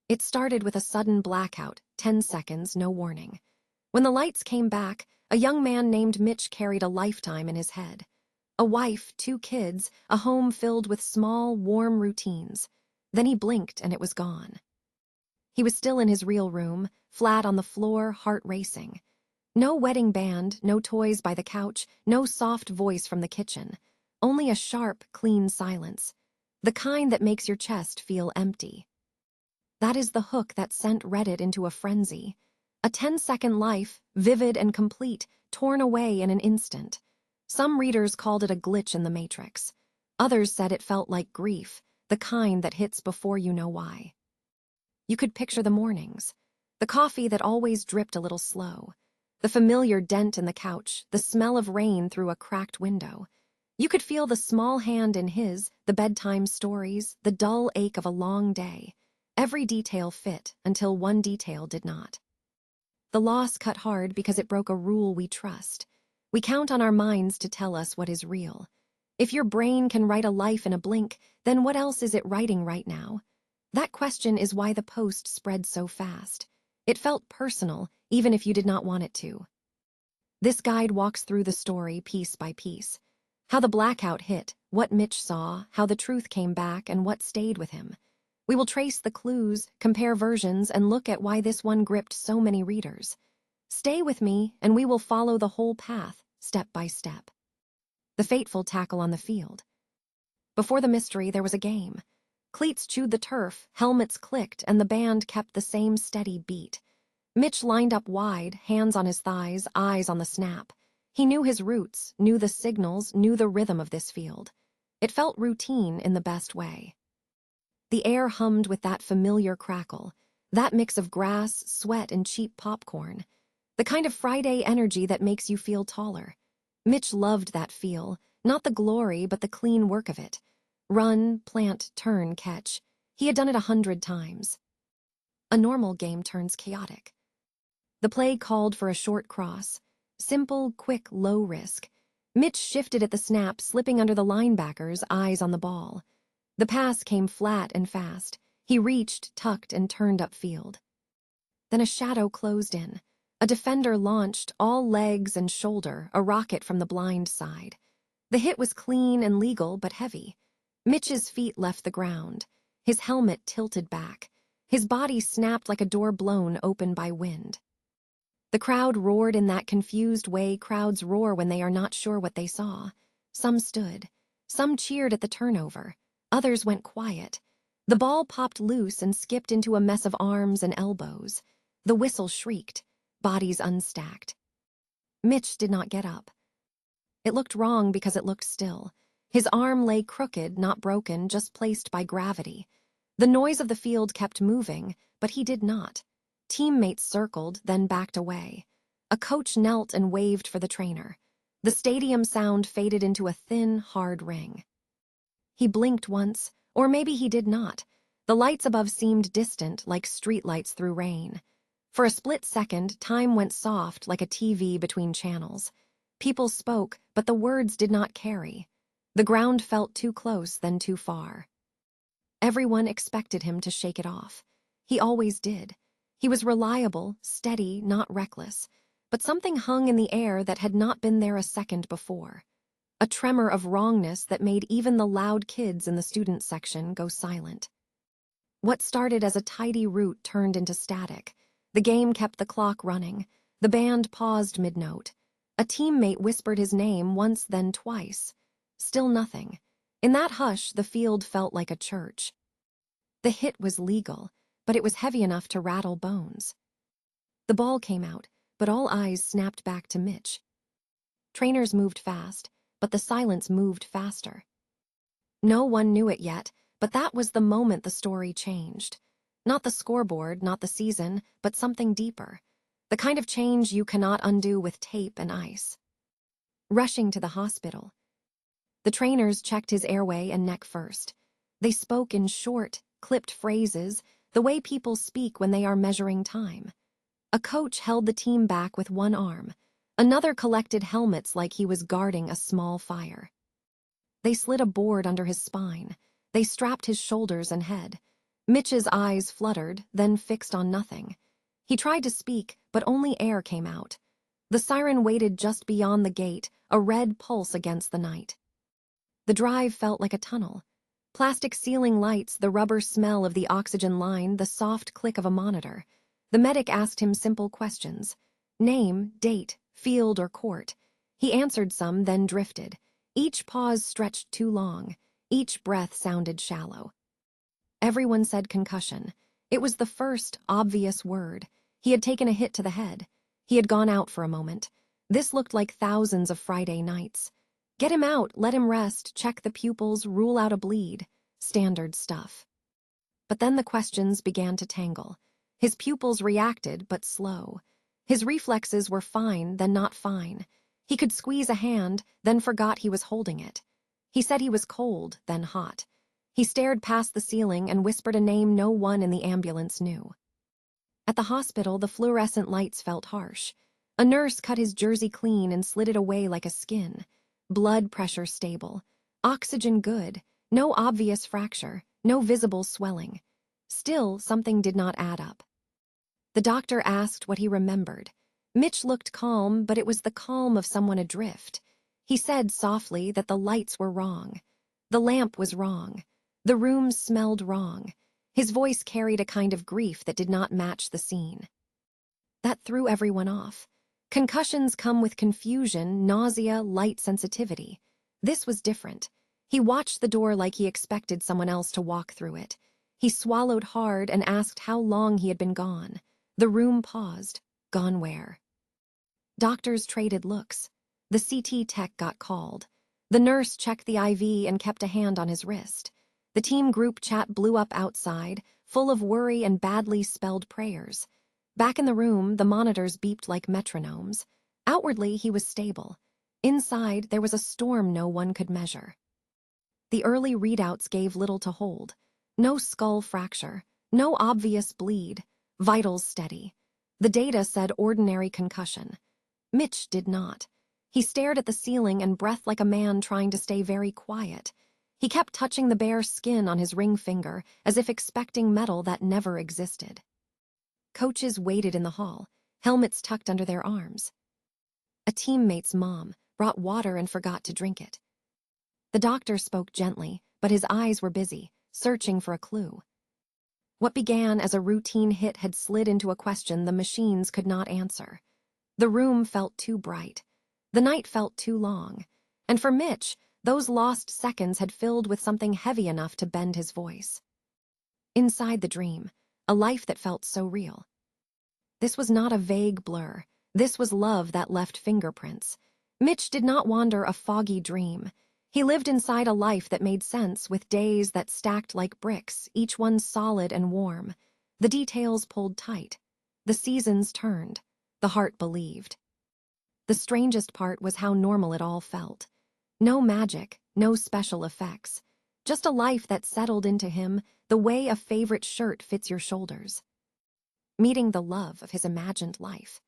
It started with a sudden blackout, 10 seconds, no warning. When the lights came back, a young man named Mitch carried a lifetime in his head. A wife, 2 kids, a home filled with small, warm routines. Then he blinked and it was gone. He was still in his real room, flat on the floor, heart racing. No wedding band, no toys by the couch, no soft voice from the kitchen. Only a sharp, clean silence. The kind that makes your chest feel empty. That is the hook that sent Reddit into a frenzy. A 10-second life, vivid and complete, torn away in an instant. Some readers called it a glitch in the matrix. Others said it felt like grief, the kind that hits before you know why. You could picture the mornings. The coffee that always dripped a little slow. The familiar dent in the couch, the smell of rain through a cracked window. You could feel the small hand in his, the bedtime stories, the dull ache of a long day. Every detail fit until one detail did not. The loss cut hard because it broke a rule we trust. We count on our minds to tell us what is real. If your brain can write a life in a blink, then what else is it writing right now? That question is why the post spread so fast. It felt personal, even if you did not want it to. This guide walks through the story piece by piece. How the blackout hit, what Mitch saw, how the truth came back, and what stayed with him. We will trace the clues, compare versions, and look at why this one gripped so many readers. Stay with me, and we will follow the whole path, step by step. The fateful tackle on the field. Before the mystery, there was a game. Cleats chewed the turf, helmets clicked, and the band kept the same steady beat. Mitch lined up wide, hands on his thighs, eyes on the snap. He knew his roots, knew the signals, knew the rhythm of this field. It felt routine in the best way. The air hummed with that familiar crackle, that mix of grass, sweat, and cheap popcorn. The kind of Friday energy that makes you feel taller. Mitch loved that feel, not the glory, but the clean work of it. Run, plant, turn, catch. He had done it 100 times. A normal game turns chaotic. The play called for a short cross. Simple, quick, low risk. Mitch shifted at the snap, slipping under the linebackers, eyes on the ball. The pass came flat and fast. He reached, tucked, and turned upfield. Then a shadow closed in. A defender launched, all legs and shoulder, a rocket from the blind side. The hit was clean and legal, but heavy. Mitch's feet left the ground. His helmet tilted back. His body snapped like a door blown open by wind. The crowd roared in that confused way crowds roar when they are not sure what they saw. Some stood. Some cheered at the turnover. Others went quiet. The ball popped loose and skipped into a mess of arms and elbows. The whistle shrieked. Bodies unstacked. Mitch did not get up. It looked wrong because it looked still. His arm lay crooked, not broken, just placed by gravity. The noise of the field kept moving, but he did not. Teammates circled, then backed away. A coach knelt and waved for the trainer. The stadium sound faded into a thin, hard ring. He blinked once, or maybe he did not. The lights above seemed distant, like streetlights through rain. For a split second, time went soft like a TV between channels. People spoke, but the words did not carry. The ground felt too close, then too far. Everyone expected him to shake it off. He always did. He was reliable, steady, not reckless. But something hung in the air that had not been there a second before. A tremor of wrongness that made even the loud kids in the student section go silent. What started as a tidy route turned into static. The game kept the clock running. The band paused mid-note. A teammate whispered his name once, then twice. Still nothing. In that hush, the field felt like a church. The hit was legal, but it was heavy enough to rattle bones. The ball came out, but all eyes snapped back to Mitch. Trainers moved fast, but the silence moved faster. No one knew it yet, but that was the moment the story changed. Not the scoreboard, not the season, but something deeper. The kind of change you cannot undo with tape and ice. Rushing to the hospital. The trainers checked his airway and neck first. They spoke in short, clipped phrases, the way people speak when they are measuring time. A coach held the team back with one arm. Another collected helmets like he was guarding a small fire. They slid a board under his spine. They strapped his shoulders and head. Mitch's eyes fluttered, then fixed on nothing. He tried to speak, but only air came out. The siren waited just beyond the gate, a red pulse against the night. The drive felt like a tunnel. Plastic ceiling lights, the rubber smell of the oxygen line, the soft click of a monitor. The medic asked him simple questions. Name, date, field, or court. He answered some, then drifted. Each pause stretched too long. Each breath sounded shallow. Everyone said concussion. It was the first, obvious word. He had taken a hit to the head. He had gone out for a moment. This looked like thousands of Friday nights. Get him out, let him rest, check the pupils, rule out a bleed. Standard stuff. But then the questions began to tangle. His pupils reacted, but slow. His reflexes were fine, then not fine. He could squeeze a hand, then forgot he was holding it. He said he was cold, then hot. He stared past the ceiling and whispered a name no one in the ambulance knew. At the hospital, the fluorescent lights felt harsh. A nurse cut his jersey clean and slid it away like a skin. Blood pressure stable. Oxygen good. No obvious fracture. No visible swelling. Still, something did not add up. The doctor asked what he remembered. Mitch looked calm, but it was the calm of someone adrift. He said softly that the lights were wrong. The lamp was wrong. The room smelled wrong. His voice carried a kind of grief that did not match the scene. That threw everyone off. Concussions come with confusion, nausea, light sensitivity. This was different. He watched the door like he expected someone else to walk through it. He swallowed hard and asked how long he had been gone. The room paused. Gone where? Doctors traded looks. The CT tech got called. The nurse checked the IV and kept a hand on his wrist. The team group chat blew up outside, full of worry and badly spelled prayers. Back in the room, the monitors beeped like metronomes. Outwardly, he was stable. Inside, there was a storm no one could measure. The early readouts gave little to hold. No skull fracture, no obvious bleed, vitals steady. The data said ordinary concussion. Mitch did not. He stared at the ceiling and breathed like a man trying to stay very quiet. He kept touching the bare skin on his ring finger, as if expecting metal that never existed. Coaches waited in the hall, helmets tucked under their arms. A teammate's mom brought water and forgot to drink it. The doctor spoke gently, but his eyes were busy, searching for a clue. What began as a routine hit had slid into a question the machines could not answer. The room felt too bright. The night felt too long. And for Mitch, those lost seconds had filled with something heavy enough to bend his voice. Inside the dream, a life that felt so real. This was not a vague blur. This was love that left fingerprints. Mitch did not wander a foggy dream. He lived inside a life that made sense, with days that stacked like bricks, each one solid and warm. The details pulled tight. The seasons turned. The heart believed. The strangest part was how normal it all felt. No magic, no special effects. Just a life that settled into him the way a favorite shirt fits your shoulders. Meeting the love of his imagined life.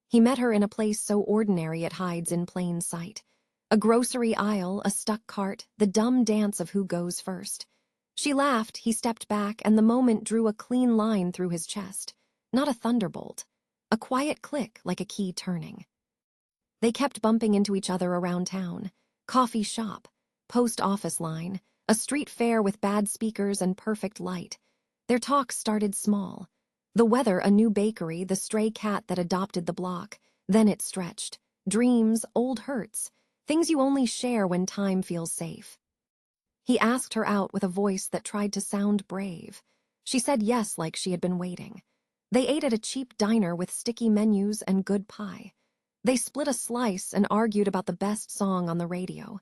He met her in a place so ordinary it hides in plain sight. A grocery aisle, a stuck cart, the dumb dance of who goes first. She laughed, he stepped back, and the moment drew a clean line through his chest. Not a thunderbolt. A quiet click like a key turning. They kept bumping into each other around town. Coffee shop, post office line, a street fair with bad speakers and perfect light. Their talk started small. The weather, a new bakery, the stray cat that adopted the block. Then it stretched. Dreams, old hurts. Things you only share when time feels safe. He asked her out with a voice that tried to sound brave. She said yes like she had been waiting. They ate at a cheap diner with sticky menus and good pie. They split a slice and argued about the best song on the radio.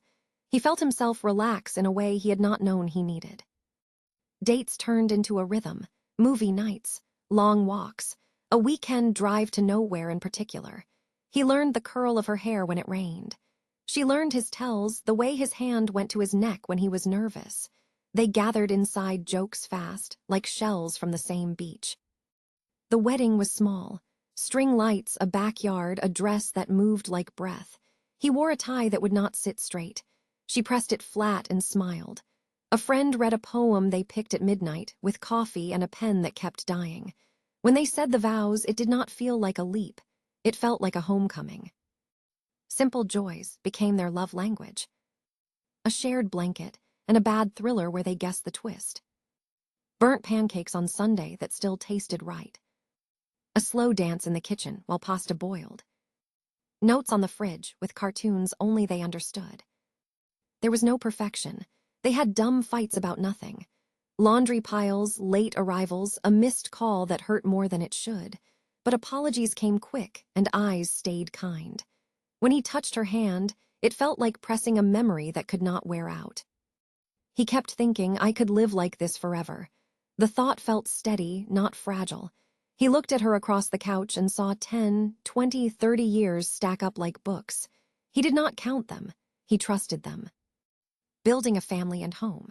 He felt himself relax in a way he had not known he needed. Dates turned into a rhythm, movie nights, long walks, a weekend drive to nowhere in particular. He learned the curl of her hair when it rained. She learned his tells, the way his hand went to his neck when he was nervous. They gathered inside jokes fast, like shells from the same beach. The wedding was small. String lights, a backyard, a dress that moved like breath. He wore a tie that would not sit straight. She pressed it flat and smiled. A friend read a poem they picked at midnight with coffee and a pen that kept dying. When they said the vows, it did not feel like a leap. It felt like a homecoming. Simple joys became their love language. A shared blanket and a bad thriller where they guessed the twist. Burnt pancakes on Sunday that still tasted right. A slow dance in the kitchen while pasta boiled. Notes on the fridge with cartoons only they understood. There was no perfection. They had dumb fights about nothing. Laundry piles, late arrivals, a missed call that hurt more than it should. But apologies came quick and eyes stayed kind. When he touched her hand, it felt like pressing a memory that could not wear out. He kept thinking, I could live like this forever. The thought felt steady, not fragile. He looked at her across the couch and saw 10, 20, 30 years stack up like books. He did not count them. He trusted them. Building a family and home.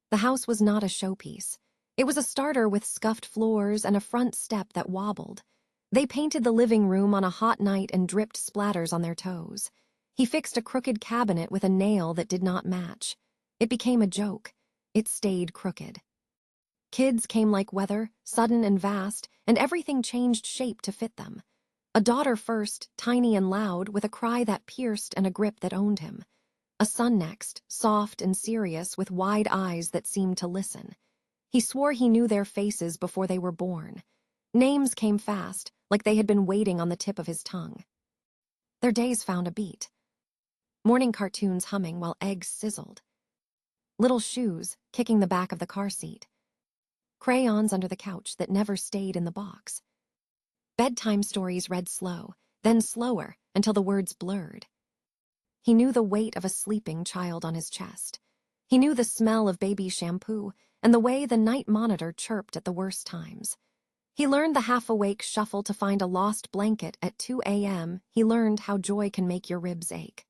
The house was not a showpiece. It was a starter with scuffed floors and a front step that wobbled. They painted the living room on a hot night and dripped splatters on their toes. He fixed a crooked cabinet with a nail that did not match. It became a joke. It stayed crooked. Kids came like weather, sudden and vast, and everything changed shape to fit them. A daughter first, tiny and loud, with a cry that pierced and a grip that owned him. A son next, soft and serious, with wide eyes that seemed to listen. He swore he knew their faces before they were born. Names came fast, like they had been waiting on the tip of his tongue. Their days found a beat. Morning cartoons humming while eggs sizzled. Little shoes kicking the back of the car seat. Crayons under the couch that never stayed in the box. Bedtime stories read slow, then slower, until the words blurred. He knew the weight of a sleeping child on his chest. He knew the smell of baby shampoo and the way the night monitor chirped at the worst times. He learned the half-awake shuffle to find a lost blanket at 2 a.m. He learned how joy can make your ribs ache.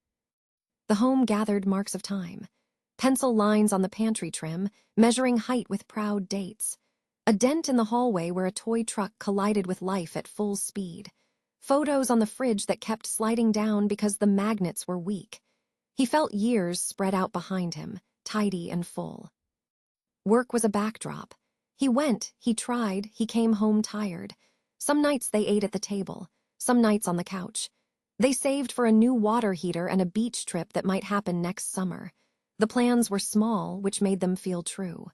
The home gathered marks of time. Pencil lines on the pantry trim, measuring height with proud dates. A dent in the hallway where a toy truck collided with life at full speed. Photos on the fridge that kept sliding down because the magnets were weak. He felt years spread out behind him, tidy and full. Work was a backdrop. He went, he tried, he came home tired. Some nights they ate at the table, some nights on the couch. They saved for a new water heater and a beach trip that might happen next summer. The plans were small, which made them feel true.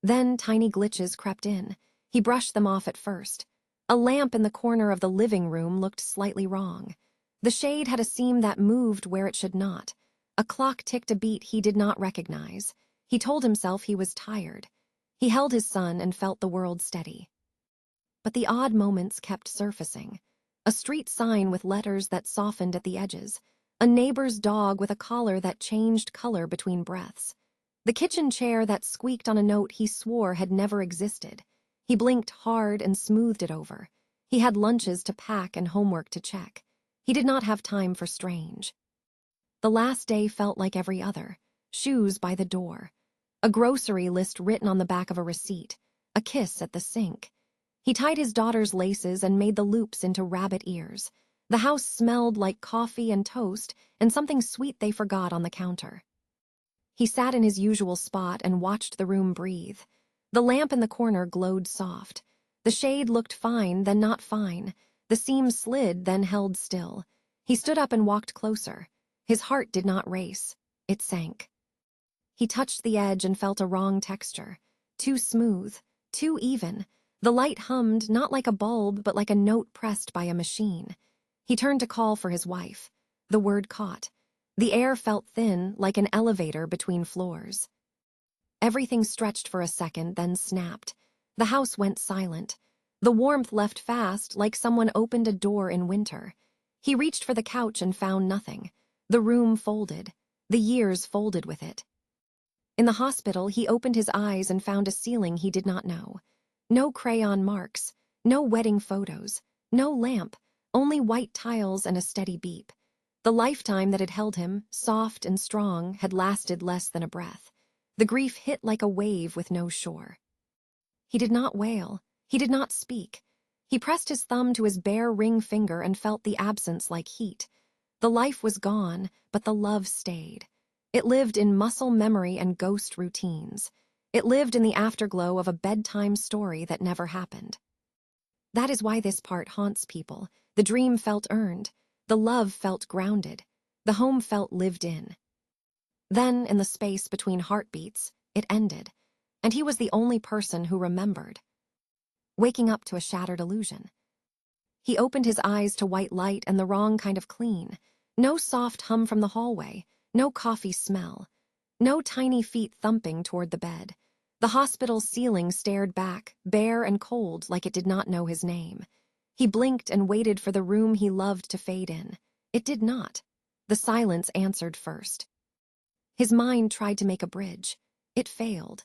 Then tiny glitches crept in. He brushed them off at first. A lamp in the corner of the living room looked slightly wrong. The shade had a seam that moved where it should not. A clock ticked a beat he did not recognize. He told himself he was tired. He held his son and felt the world steady. But the odd moments kept surfacing. A street sign with letters that softened at the edges. A neighbor's dog with a collar that changed color between breaths. The kitchen chair that squeaked on a note he swore had never existed. He blinked hard and smoothed it over. He had lunches to pack and homework to check. He did not have time for strange. The last day felt like every other. Shoes by the door. A grocery list written on the back of a receipt. A kiss at the sink. He tied his daughter's laces and made the loops into rabbit ears. The house smelled like coffee and toast and something sweet they forgot on the counter. He sat in his usual spot and watched the room breathe. The lamp in the corner glowed soft. The shade looked fine, then not fine. The seam slid, then held still. He stood up and walked closer. His heart did not race. It sank. He touched the edge and felt a wrong texture. Too smooth, too even. The light hummed, not like a bulb, but like a note pressed by a machine. He turned to call for his wife. The word caught. The air felt thin, like an elevator between floors. Everything stretched for a second, then snapped. The house went silent. The warmth left fast, like someone opened a door in winter. He reached for the couch and found nothing. The room folded. The years folded with it. In the hospital, he opened his eyes and found a ceiling he did not know. No crayon marks, no wedding photos, no lamp, only white tiles and a steady beep. The lifetime that had held him, soft and strong, had lasted less than a breath. The grief hit like a wave with no shore. He did not wail. He did not speak. He pressed his thumb to his bare ring finger and felt the absence like heat. The life was gone, but the love stayed. It lived in muscle memory and ghost routines. It lived in the afterglow of a bedtime story that never happened. That is why this part haunts people. The dream felt earned. The love felt grounded. The home felt lived in. Then, in the space between heartbeats, it ended, and he was the only person who remembered, waking up to a shattered illusion. He opened his eyes to white light and the wrong kind of clean. No soft hum from the hallway, no coffee smell, no tiny feet thumping toward the bed. The hospital's ceiling stared back, bare and cold like it did not know his name. He blinked and waited for the room he loved to fade in. It did not. The silence answered first. His mind tried to make a bridge. It failed.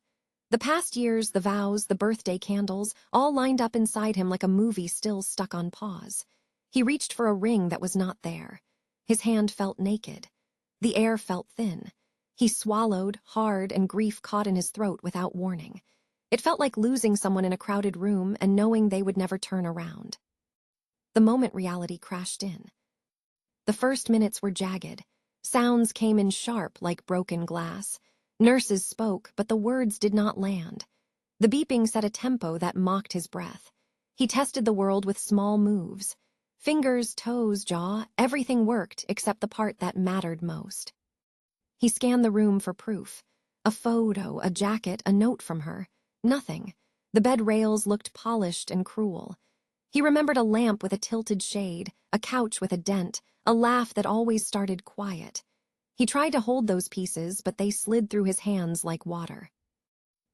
The past years, the vows, the birthday candles, all lined up inside him like a movie still stuck on pause. He reached for a ring that was not there. His hand felt naked. The air felt thin. He swallowed, hard, and grief caught in his throat without warning. It felt like losing someone in a crowded room and knowing they would never turn around. The moment reality crashed in. The first minutes were jagged. Sounds came in sharp like broken glass. Nurses spoke, but the words did not land. The beeping set a tempo that mocked his breath. He tested the world with small moves. Fingers, toes, jaw, everything worked except the part that mattered most. He scanned the room for proof. A photo, a jacket, a note from her. Nothing. The bed rails looked polished and cruel. He remembered a lamp with a tilted shade, a couch with a dent, a laugh that always started quiet. He tried to hold those pieces, but they slid through his hands like water.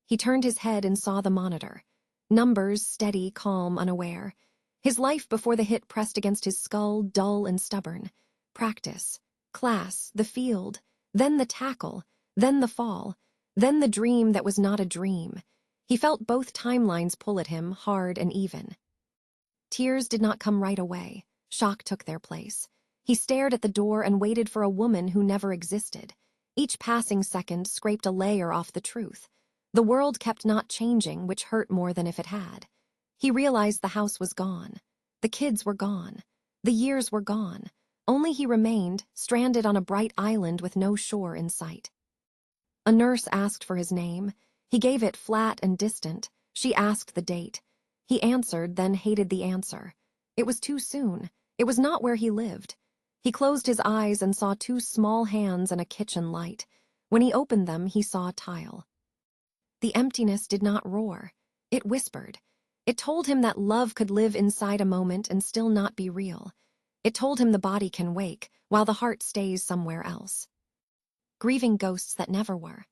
He turned his head and saw the monitor. Numbers, steady, calm, unaware. His life before the hit pressed against his skull, dull and stubborn. Practice, class, the field, then the tackle, then the fall, then the dream that was not a dream. He felt both timelines pull at him, hard and even. Tears did not come right away. Shock took their place. He stared at the door and waited for a woman who never existed. Each passing second scraped a layer off the truth. The world kept not changing, which hurt more than if it had. He realized the house was gone. The kids were gone. The years were gone. Only he remained, stranded on a bright island with no shore in sight. A nurse asked for his name. He gave it flat and distant. She asked the date. He answered, then hated the answer. It was too soon. It was not where he lived. He closed his eyes and saw two small hands and a kitchen light. When he opened them, he saw tile. The emptiness did not roar. It whispered. It told him that love could live inside a moment and still not be real. It told him the body can wake, while the heart stays somewhere else. Grieving ghosts that never were.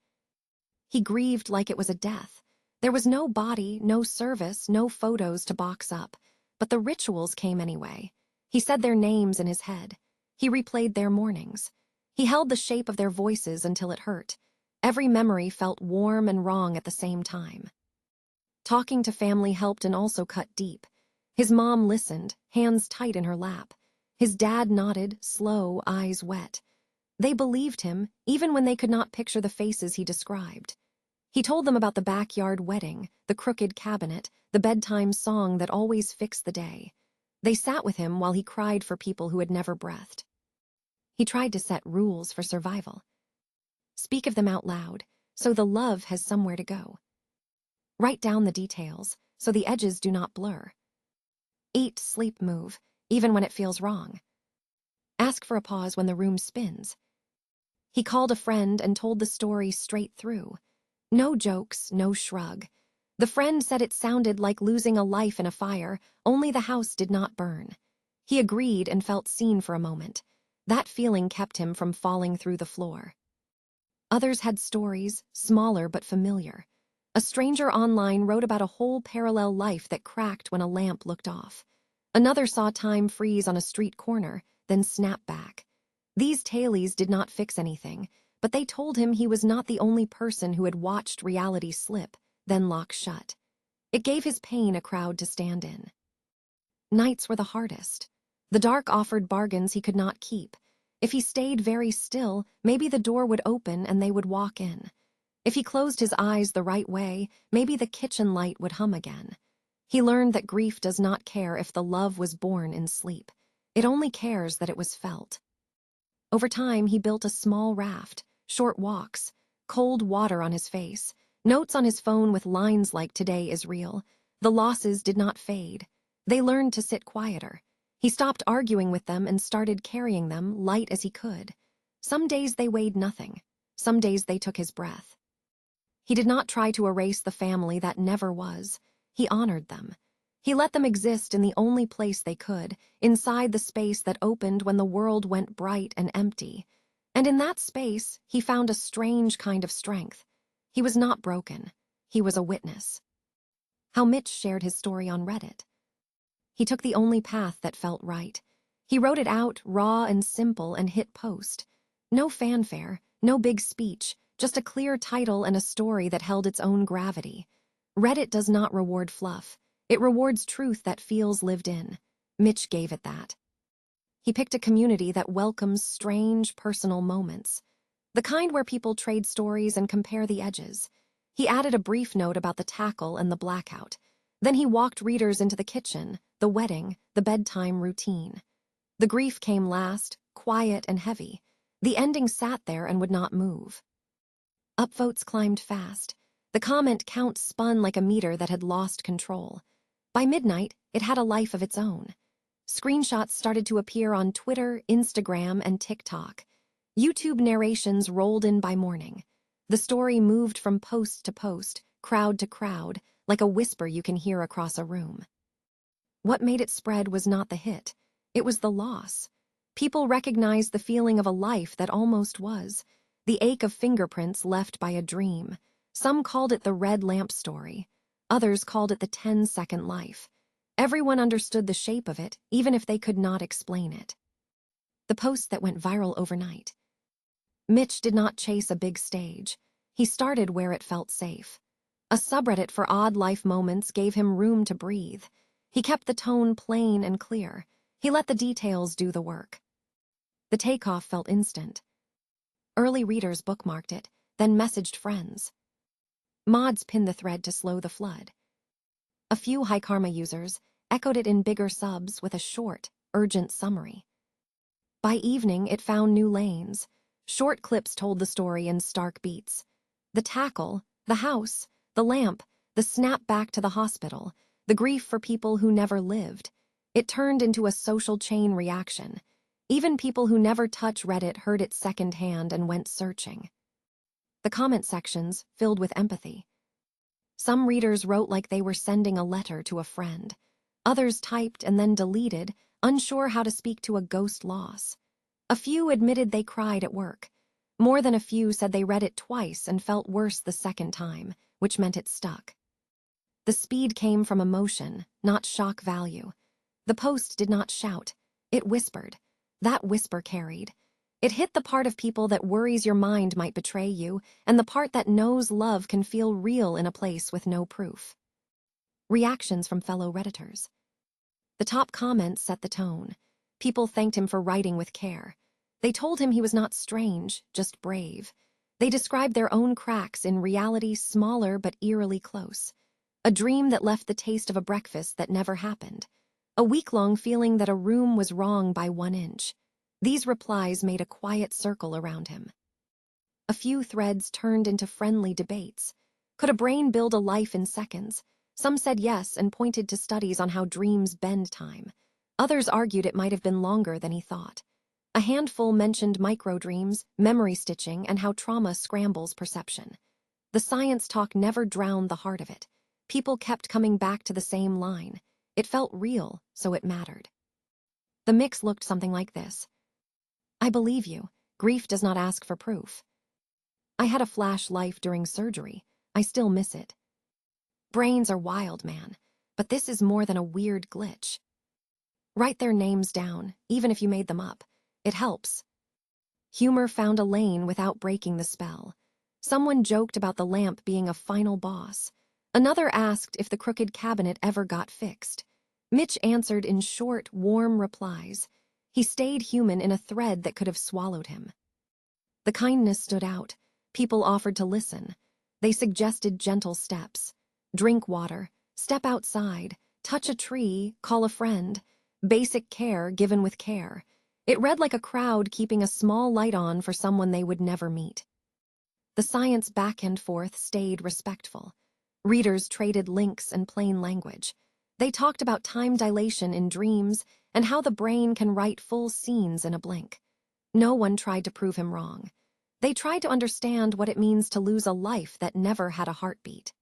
He grieved like it was a death. There was no body, no service, no photos to box up. But the rituals came anyway. He said their names in his head. He replayed their mornings. He held the shape of their voices until it hurt. Every memory felt warm and wrong at the same time. Talking to family helped and also cut deep. His mom listened, hands tight in her lap. His dad nodded, slow, eyes wet. They believed him, even when they could not picture the faces he described. He told them about the backyard wedding, the crooked cabinet, the bedtime song that always fixed the day. They sat with him while he cried for people who had never breathed. He tried to set rules for survival. Speak of them out loud, so the love has somewhere to go. Write down the details, so the edges do not blur. Eat, sleep, move, even when it feels wrong. Ask for a pause when the room spins. He called a friend and told the story straight through. No jokes, no shrug. The friend said it sounded like losing a life in a fire, only the house did not burn. He agreed and felt seen for a moment. That feeling kept him from falling through the floor. Others had stories, smaller but familiar. A stranger online wrote about a whole parallel life that cracked when a lamp looked off. Another saw time freeze on a street corner, then snap back. These tales did not fix anything, but they told him he was not the only person who had watched reality slip, then lock shut. It gave his pain a crowd to stand in. Nights were the hardest. The dark offered bargains he could not keep. If he stayed very still, maybe the door would open and they would walk in. If he closed his eyes the right way, maybe the kitchen light would hum again. He learned that grief does not care if the love was born in sleep. It only cares that it was felt. Over time, he built a small raft, short walks, cold water on his face, notes on his phone with lines like "Today is real." The losses did not fade. They learned to sit quieter. He stopped arguing with them and started carrying them light as he could. Some days they weighed nothing. Some days they took his breath. He did not try to erase the family that never was. He honored them. He let them exist in the only place they could, inside the space that opened when the world went bright and empty. And in that space, he found a strange kind of strength. He was not broken. He was a witness. How Mitch shared his story on Reddit. He took the only path that felt right. He wrote it out, raw and simple, and hit post. No fanfare, no big speech, just a clear title and a story that held its own gravity. Reddit does not reward fluff. It rewards truth that feels lived in. Mitch gave it that. He picked a community that welcomes strange, personal moments. The kind where people trade stories and compare the edges. He added a brief note about the tackle and the blackout. Then he walked readers into the kitchen, the wedding, the bedtime routine. The grief came last, quiet and heavy. The ending sat there and would not move. Upvotes climbed fast. The comment count spun like a meter that had lost control. By midnight, it had a life of its own. Screenshots started to appear on Twitter, Instagram, and TikTok. YouTube narrations rolled in by morning. The story moved from post to post, crowd to crowd, like a whisper you can hear across a room. What made it spread was not the hit. It was the loss. People recognized the feeling of a life that almost was, the ache of fingerprints left by a dream. Some called it the red lamp story. Others called it the 10-second life. Everyone understood the shape of it, even if they could not explain it. The post that went viral overnight. Mitch did not chase a big stage. He started where it felt safe. A subreddit for odd life moments gave him room to breathe. He kept the tone plain and clear. He let the details do the work. The takeoff felt instant. Early readers bookmarked it, then messaged friends. Mods pinned the thread to slow the flood. A few high karma users echoed it in bigger subs with a short, urgent summary. By evening, it found new lanes. Short clips told the story in stark beats. The tackle, the house, the lamp, the snap back to the hospital, the grief for people who never lived. It turned into a social chain reaction. Even people who never touch Reddit heard it secondhand and went searching. The comment sections filled with empathy. Some readers wrote like they were sending a letter to a friend. Others typed and then deleted, unsure how to speak to a ghost loss. A few admitted they cried at work. More than a few said they read it twice and felt worse the second time, which meant it stuck. The speed came from emotion, not shock value. The post did not shout. It whispered. That whisper carried. It hit the part of people that worries your mind might betray you, and the part that knows love can feel real in a place with no proof. Reactions from fellow Redditors. The top comments set the tone. People thanked him for writing with care. They told him he was not strange, just brave. They described their own cracks in reality smaller but eerily close. A dream that left the taste of a breakfast that never happened. A week-long feeling that a room was wrong by 1 inch. These replies made a quiet circle around him. A few threads turned into friendly debates. Could a brain build a life in seconds? Some said yes and pointed to studies on how dreams bend time. Others argued it might have been longer than he thought. A handful mentioned microdreams, memory stitching, and how trauma scrambles perception. The science talk never drowned the heart of it. People kept coming back to the same line. It felt real, so it mattered. The mix looked something like this. I believe you. Grief does not ask for proof. I had a flash life during surgery. I still miss it. Brains are wild, man, but this is more than a weird glitch. Write their names down, even if you made them up. It helps. Humor found a lane without breaking the spell. Someone joked about the lamp being a final boss. Another asked if the crooked cabinet ever got fixed. Mitch answered in short, warm replies. He stayed human in a thread that could have swallowed him. The kindness stood out. People offered to listen. They suggested gentle steps. Drink water, step outside, touch a tree, call a friend. Basic care given with care. It read like a crowd keeping a small light on for someone they would never meet. The science back and forth stayed respectful. Readers traded links and plain language. They talked about time dilation in dreams and how the brain can write full scenes in a blink. No one tried to prove him wrong. They tried to understand what it means to lose a life that never had a heartbeat.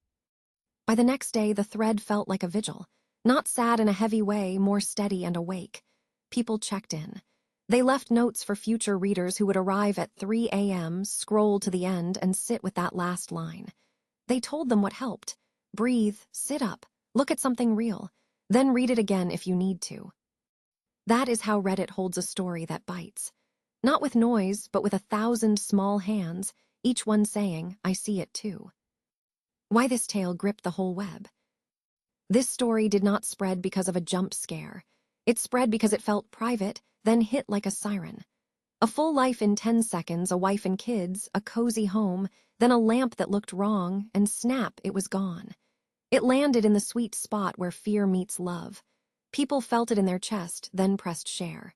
By the next day, the thread felt like a vigil. Not sad in a heavy way, more steady and awake. People checked in. They left notes for future readers who would arrive at 3 a.m., scroll to the end, and sit with that last line. They told them what helped. Breathe, sit up, look at something real, then read it again if you need to. That is how Reddit holds a story that bites. Not with noise, but with 1,000 small hands, each one saying, I see it too. Why this tale gripped the whole web. This story did not spread because of a jump scare. It spread because it felt private, then hit like a siren. A full life in 10 seconds, a wife and kids, a cozy home, then a lamp that looked wrong, and snap, it was gone. It landed in the sweet spot where fear meets love. People felt it in their chest, then pressed share.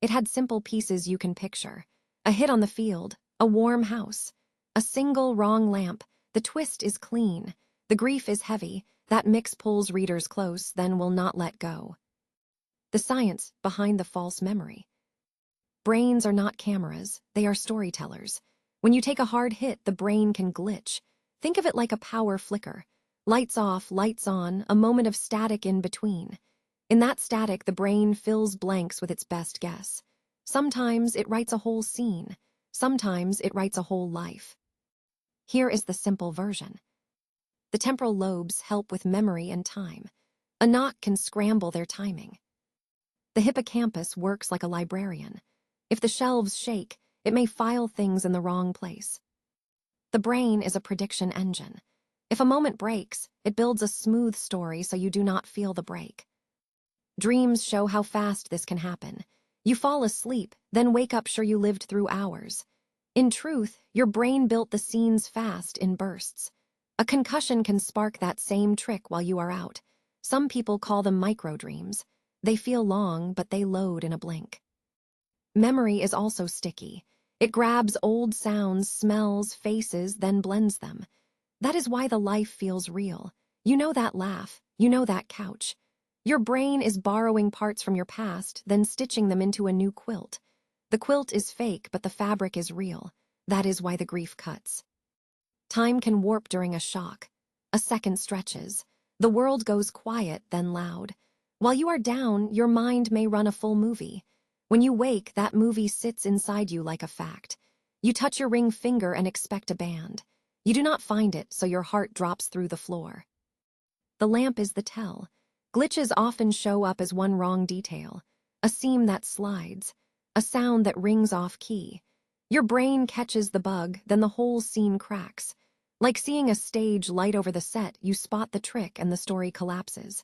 It had simple pieces you can picture. A hit on the field, a warm house, a single wrong lamp. The twist is clean. The grief is heavy. That mix pulls readers close, then will not let go. The science behind the false memory. Brains are not cameras, they are storytellers. When you take a hard hit, the brain can glitch. Think of it like a power flicker. Lights off, lights on, a moment of static in between. In that static, the brain fills blanks with its best guess. Sometimes it writes a whole scene. Sometimes it writes a whole life. Here is the simple version. The temporal lobes help with memory and time. A knock can scramble their timing. The hippocampus works like a librarian. If the shelves shake, it may file things in the wrong place. The brain is a prediction engine. If a moment breaks, it builds a smooth story so you do not feel the break. Dreams show how fast this can happen. You fall asleep, then wake up sure you lived through hours. In truth, your brain built the scenes fast in bursts. A concussion can spark that same trick while you are out. Some people call them microdreams. They feel long, but they load in a blink. Memory is also sticky. It grabs old sounds, smells, faces, then blends them. That is why the life feels real. You know that laugh, you know that couch. Your brain is borrowing parts from your past, then stitching them into a new quilt. The quilt is fake, but the fabric is real. That is why the grief cuts. Time can warp during a shock. A second stretches. The world goes quiet, then loud. While you are down, your mind may run a full movie. When you wake, that movie sits inside you like a fact. You touch your ring finger and expect a band. You do not find it, so your heart drops through the floor. The lamp is the tell. Glitches often show up as one wrong detail. A seam that slides. A sound that rings off key. Your brain catches the bug, then the whole scene cracks. Like seeing a stage light over the set, you spot the trick and the story collapses.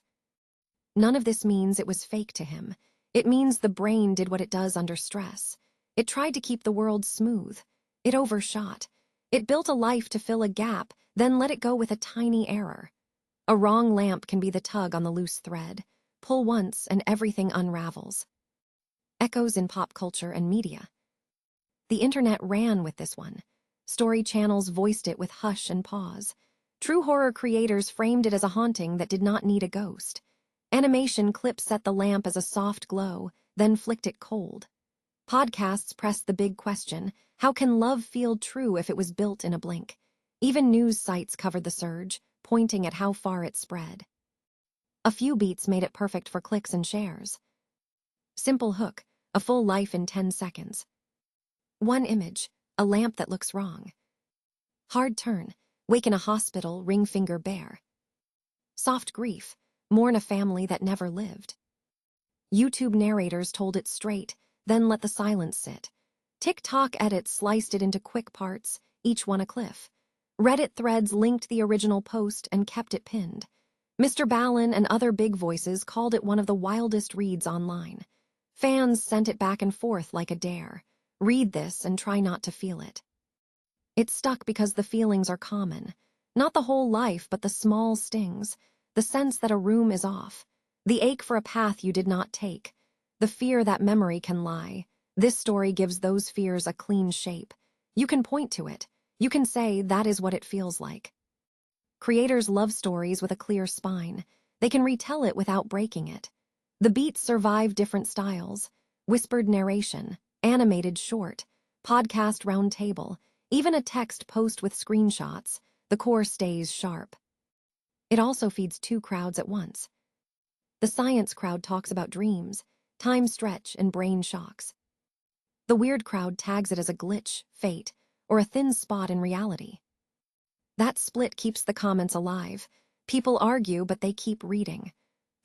None of this means it was fake to him. It means the brain did what it does under stress. It tried to keep the world smooth. It overshot. It built a life to fill a gap, then let it go with a tiny error. A wrong lamp can be the tug on the loose thread. Pull once and everything unravels. Echoes in pop culture and media. The internet ran with this one. Story channels voiced it with hush and pause. True horror creators framed it as a haunting that did not need a ghost. Animation clips set the lamp as a soft glow, then flicked it cold. Podcasts pressed the big question, how can love feel true if it was built in a blink? Even news sites covered the surge, pointing at how far it spread. A few beats made it perfect for clicks and shares. Simple hook, a full life in 10 seconds. One image, a lamp that looks wrong. Hard turn, wake in a hospital, ring finger bare. Soft grief, mourn a family that never lived. YouTube narrators told it straight, then let the silence sit. TikTok edits sliced it into quick parts, each one a cliff. Reddit threads linked the original post and kept it pinned. Mr. Ballin and other big voices called it one of the wildest reads online. Fans sent it back and forth like a dare. Read this and try not to feel it. It stuck because the feelings are common. Not the whole life, but the small stings. The sense that a room is off. The ache for a path you did not take. The fear that memory can lie. This story gives those fears a clean shape. You can point to it. You can say that is what it feels like. Creators love stories with a clear spine. They can retell it without breaking it. The beats survive different styles: whispered narration, animated short, podcast roundtable, even a text post with screenshots. The core stays sharp. It also feeds two crowds at once. The science crowd talks about dreams, time stretch, and brain shocks. The weird crowd tags it as a glitch, fate, or a thin spot in reality. That split keeps the comments alive. People argue, but they keep reading.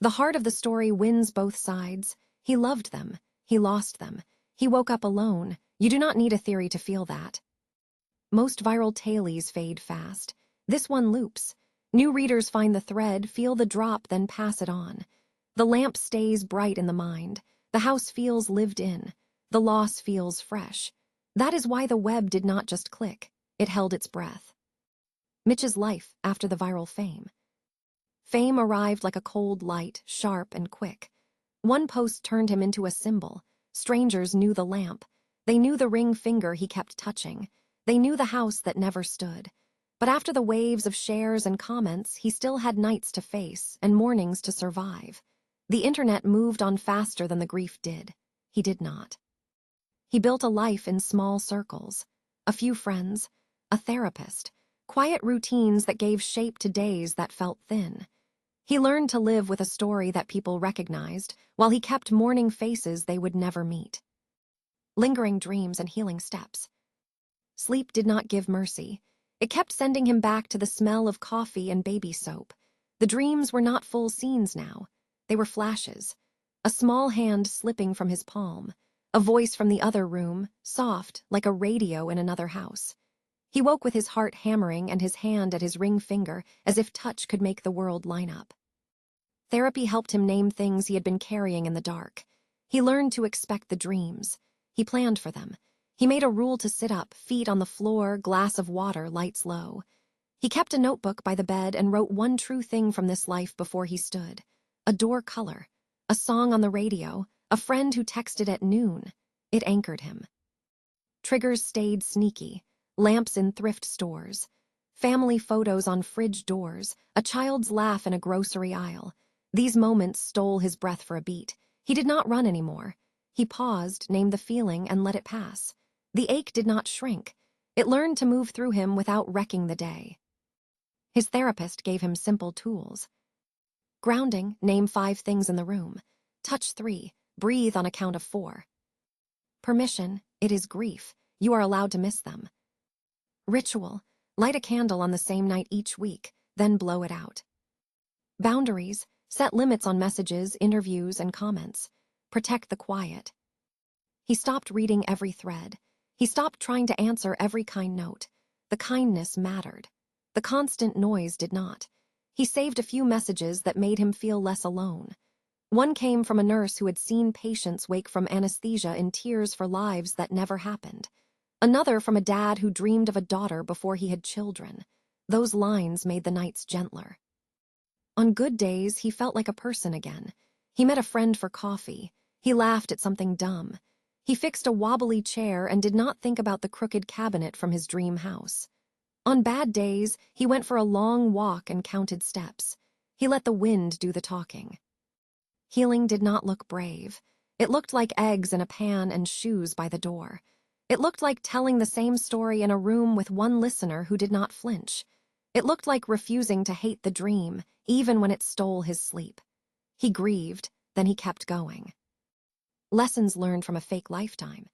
The heart of the story wins both sides. He loved them. He lost them. He woke up alone. You do not need a theory to feel that. Most viral tailies fade fast. This one loops. New readers find the thread, feel the drop, then pass it on. The lamp stays bright in the mind. The house feels lived in. The loss feels fresh. That is why the web did not just click. It held its breath. Mitch's life after the viral fame. Fame arrived like a cold light, sharp and quick. One post turned him into a symbol. Strangers knew the lamp. They knew the ring finger he kept touching. They knew the house that never stood. But after the waves of shares and comments, he still had nights to face and mornings to survive. The internet moved on faster than the grief did. He did not. He built a life in small circles. A few friends, a therapist, quiet routines that gave shape to days that felt thin. He learned to live with a story that people recognized, while he kept mourning faces they would never meet. Lingering dreams and healing steps. Sleep did not give mercy. It kept sending him back to the smell of coffee and baby soap. The dreams were not full scenes now. They were flashes. A small hand slipping from his palm. A voice from the other room, soft, like a radio in another house. He woke with his heart hammering and his hand at his ring finger, as if touch could make the world line up. Therapy helped him name things he had been carrying in the dark. He learned to expect the dreams. He planned for them. He made a rule to sit up, feet on the floor, glass of water, lights low. He kept a notebook by the bed and wrote one true thing from this life before he stood. A door color, a song on the radio, a friend who texted at noon. It anchored him. Triggers stayed sneaky. Lamps in thrift stores. Family photos on fridge doors. A child's laugh in a grocery aisle. These moments stole his breath for a beat. He did not run anymore. He paused, named the feeling, and let it pass. The ache did not shrink. It learned to move through him without wrecking the day. His therapist gave him simple tools. Grounding, name 5 things in the room. Touch 3, breathe on a count of 4. Permission, it is grief. You are allowed to miss them. Ritual, light a candle on the same night each week, then blow it out. Boundaries, set limits on messages, interviews, and comments. Protect the quiet. He stopped reading every thread. He stopped trying to answer every kind note. The kindness mattered. The constant noise did not. He saved a few messages that made him feel less alone. One came from a nurse who had seen patients wake from anesthesia in tears for lives that never happened. Another from a dad who dreamed of a daughter before he had children. Those lines made the nights gentler. On good days, he felt like a person again. He met a friend for coffee. He laughed at something dumb. He fixed a wobbly chair and did not think about the crooked cabinet from his dream house. On bad days, he went for a long walk and counted steps. He let the wind do the talking. Healing did not look brave. It looked like eggs in a pan and shoes by the door. It looked like telling the same story in a room with one listener who did not flinch. It looked like refusing to hate the dream, even when it stole his sleep. He grieved, then he kept going. Lessons learned from a fake lifetime.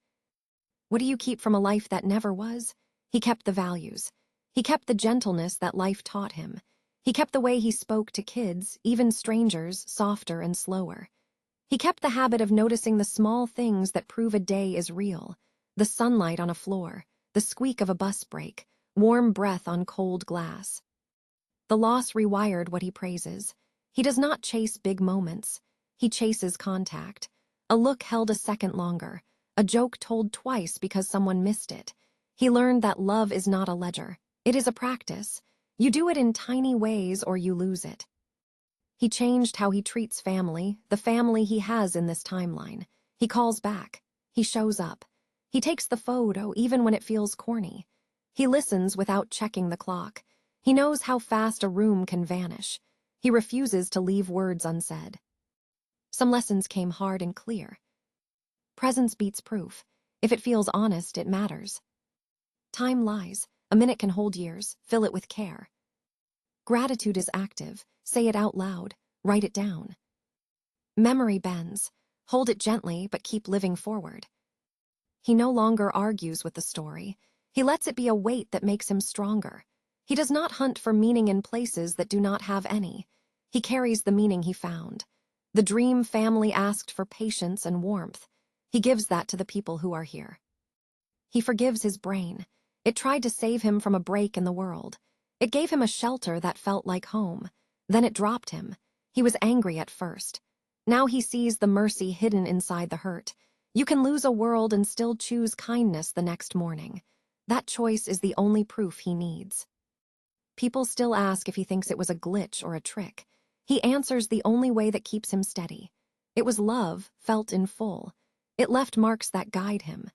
What do you keep from a life that never was? He kept the values. He kept the gentleness that life taught him. He kept the way he spoke to kids, even strangers, softer and slower. He kept the habit of noticing the small things that prove a day is real. The sunlight on a floor, the squeak of a bus brake, warm breath on cold glass. The loss rewired what he praises. He does not chase big moments. He chases contact. A look held a second longer. A joke told twice because someone missed it. He learned that love is not a ledger. It is a practice. You do it in tiny ways or you lose it. He changed how he treats family, the family he has in this timeline. He calls back. He shows up. He takes the photo even when it feels corny. He listens without checking the clock. He knows how fast a room can vanish. He refuses to leave words unsaid. Some lessons came hard and clear. Presence beats proof. If it feels honest, it matters. Time lies. A minute can hold years. Fill it with care. Gratitude is active. Say it out loud. Write it down. Memory bends. Hold it gently, but keep living forward. He no longer argues with the story. He lets it be a weight that makes him stronger. He does not hunt for meaning in places that do not have any. He carries the meaning he found. The dream family asked for patience and warmth. He gives that to the people who are here. He forgives his brain. It tried to save him from a break in the world. It gave him a shelter that felt like home. Then it dropped him. He was angry at first. Now he sees the mercy hidden inside the hurt. You can lose a world and still choose kindness the next morning. That choice is the only proof he needs. People still ask if he thinks it was a glitch or a trick. He answers the only way that keeps him steady. It was love, felt in full. It left marks that guide him.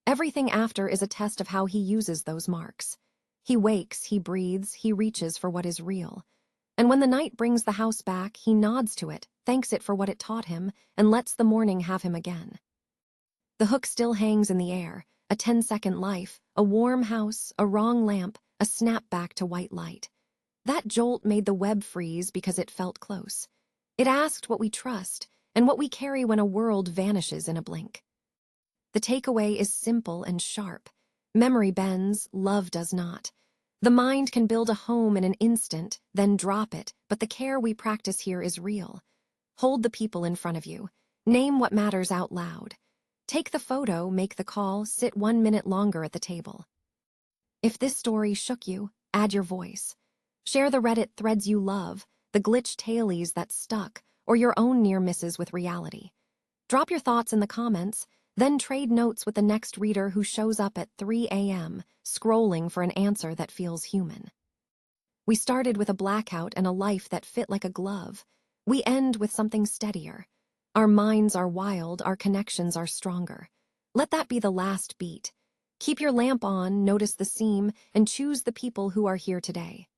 Everything after is a test of how he uses those marks. He wakes, he breathes, he reaches for what is real. And when the night brings the house back, he nods to it, thanks it for what it taught him, and lets the morning have him again. The hook still hangs in the air, a 10-second life, a warm house, a wrong lamp, a snap back to white light. That jolt made the web freeze because it felt close. It asked what we trust and what we carry when a world vanishes in a blink. The takeaway is simple and sharp. Memory bends, love does not. The mind can build a home in an instant, then drop it, but the care we practice here is real. Hold the people in front of you. Name what matters out loud. Take the photo, make the call, sit 1 minute longer at the table. If this story shook you, add your voice. Share the Reddit threads you love, the glitch tailies that stuck, or your own near misses with reality. Drop your thoughts in the comments, then trade notes with the next reader who shows up at 3 a.m., scrolling for an answer that feels human. We started with a blackout and a life that fit like a glove. We end with something steadier. Our minds are wild, our connections are stronger. Let that be the last beat. Keep your lamp on, notice the seam, and choose the people who are here today.